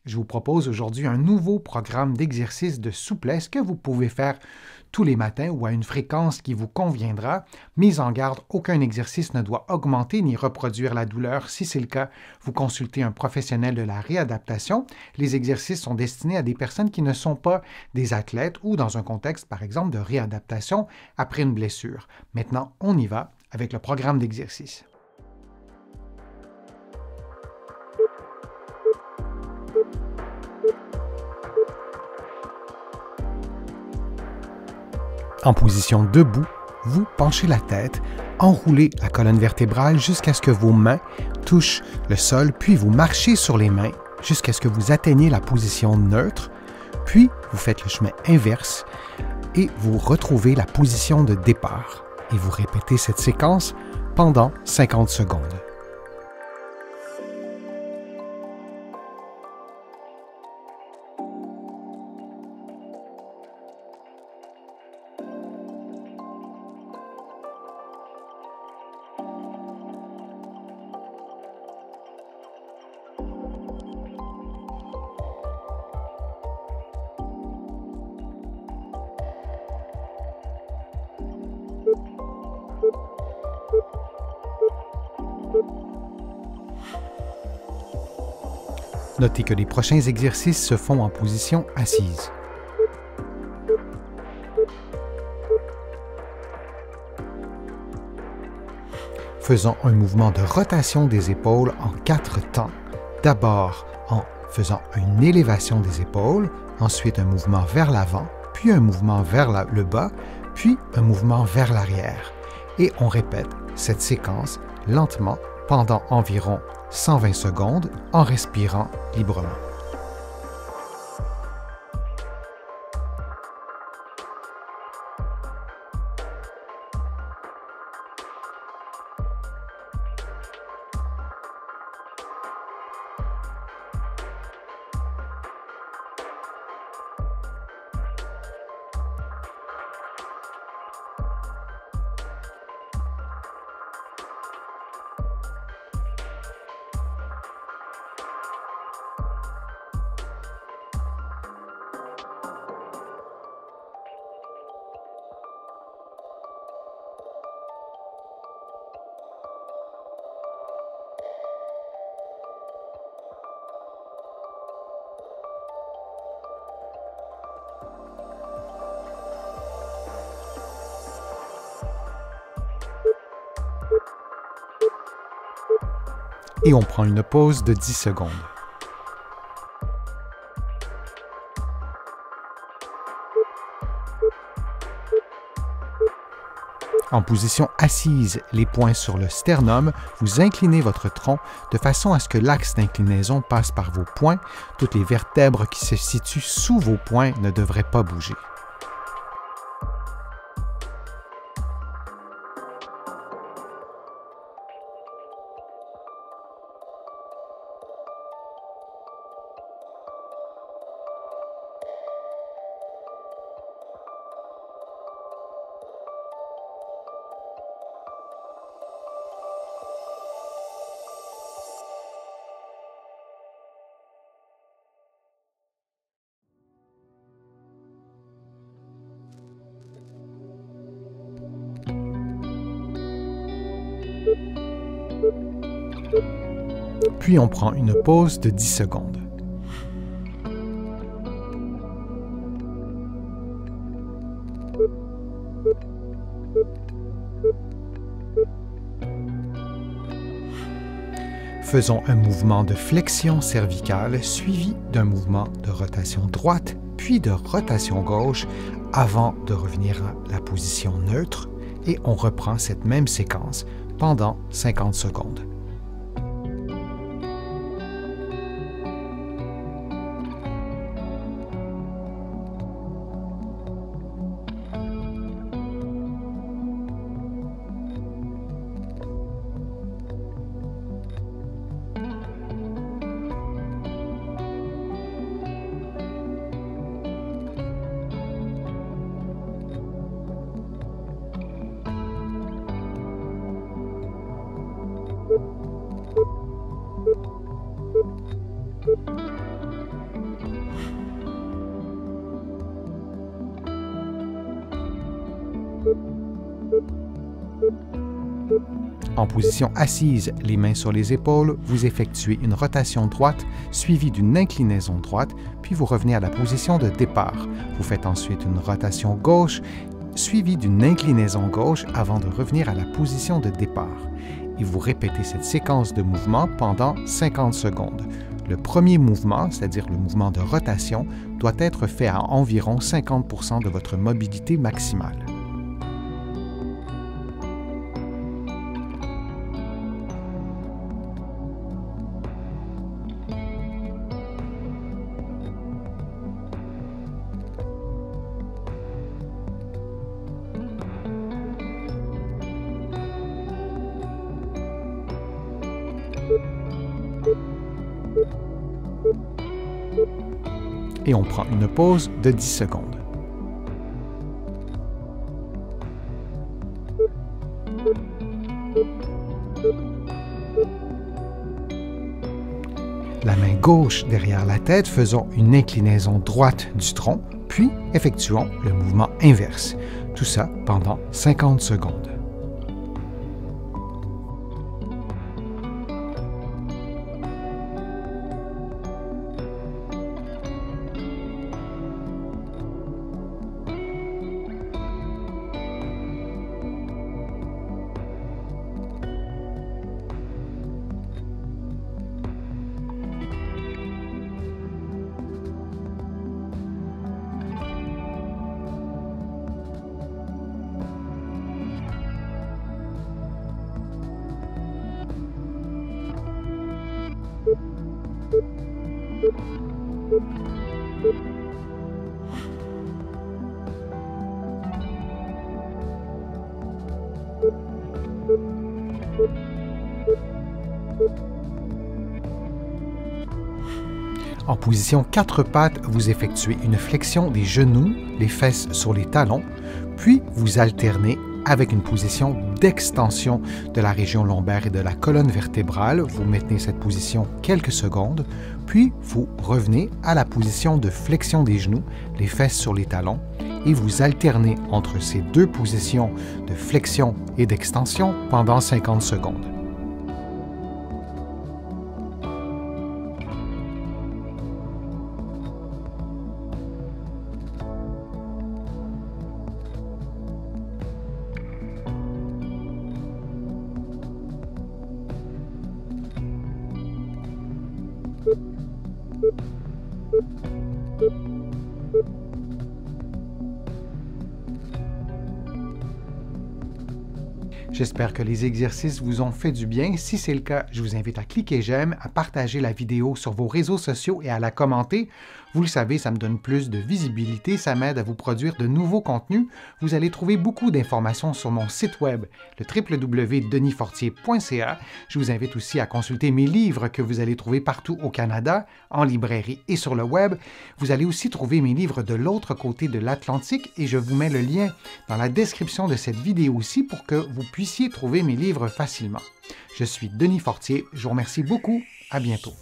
Je vous propose aujourd'hui un nouveau programme d'exercice de souplesse que vous pouvez faire tous les matins ou à une fréquence qui vous conviendra. Mise en garde, aucun exercice ne doit augmenter ni reproduire la douleur. Si c'est le cas, vous consultez un professionnel de la réadaptation. Les exercices sont destinés à des personnes qui ne sont pas des athlètes ou dans un contexte, par exemple, de réadaptation après une blessure. Maintenant, on y va avec le programme d'exercice. En position debout, vous penchez la tête, enroulez la colonne vertébrale jusqu'à ce que vos mains touchent le sol, puis vous marchez sur les mains jusqu'à ce que vous atteigniez la position neutre, puis vous faites le chemin inverse et vous retrouvez la position de départ. Et vous répétez cette séquence pendant 50 secondes. Notez que les prochains exercices se font en position assise. Faisons un mouvement de rotation des épaules en 4 temps. D'abord en faisant une élévation des épaules, ensuite un mouvement vers l'avant, puis un mouvement vers le bas, puis un mouvement vers l'arrière. Et on répète cette séquence lentement pendant environ 120 secondes en respirant librement. Et on prend une pause de 10 secondes. En position assise, les poings sur le sternum, vous inclinez votre tronc de façon à ce que l'axe d'inclinaison passe par vos poings. Toutes les vertèbres qui se situent sous vos poings ne devraient pas bouger. Puis on prend une pause de 10 secondes. Faisons un mouvement de flexion cervicale suivi d'un mouvement de rotation droite, puis de rotation gauche avant de revenir à la position neutre et on reprend cette même séquence pendant 50 secondes. En position assise, les mains sur les épaules, vous effectuez une rotation droite suivie d'une inclinaison droite, puis vous revenez à la position de départ. Vous faites ensuite une rotation gauche suivie d'une inclinaison gauche avant de revenir à la position de départ. Et vous répétez cette séquence de mouvements pendant 50 secondes. Le premier mouvement, c'est-à-dire le mouvement de rotation, doit être fait à environ 50% de votre mobilité maximale. Et on prend une pause de 10 secondes. La main gauche derrière la tête, faisons une inclinaison droite du tronc, puis effectuons le mouvement inverse. Tout ça pendant 50 secondes. En position 4 pattes, vous effectuez une flexion des genoux, les fesses sur les talons, puis vous alternez avec une position d'extension de la région lombaire et de la colonne vertébrale. Vous maintenez cette position quelques secondes, puis vous revenez à la position de flexion des genoux, les fesses sur les talons, et vous alternez entre ces deux positions de flexion et d'extension pendant 50 secondes. J'espère que les exercices vous ont fait du bien. Si c'est le cas, je vous invite à cliquer j'aime, à partager la vidéo sur vos réseaux sociaux et à la commenter. Vous le savez, ça me donne plus de visibilité, ça m'aide à vous produire de nouveaux contenus. Vous allez trouver beaucoup d'informations sur mon site web, le www.denisfortier.ca. Je vous invite aussi à consulter mes livres que vous allez trouver partout au Canada, en librairie et sur le web. Vous allez aussi trouver mes livres de l'autre côté de l'Atlantique et je vous mets le lien dans la description de cette vidéo aussi pour que vous puissiez trouver mes livres facilement. Je suis Denis Fortier, je vous remercie beaucoup, à bientôt.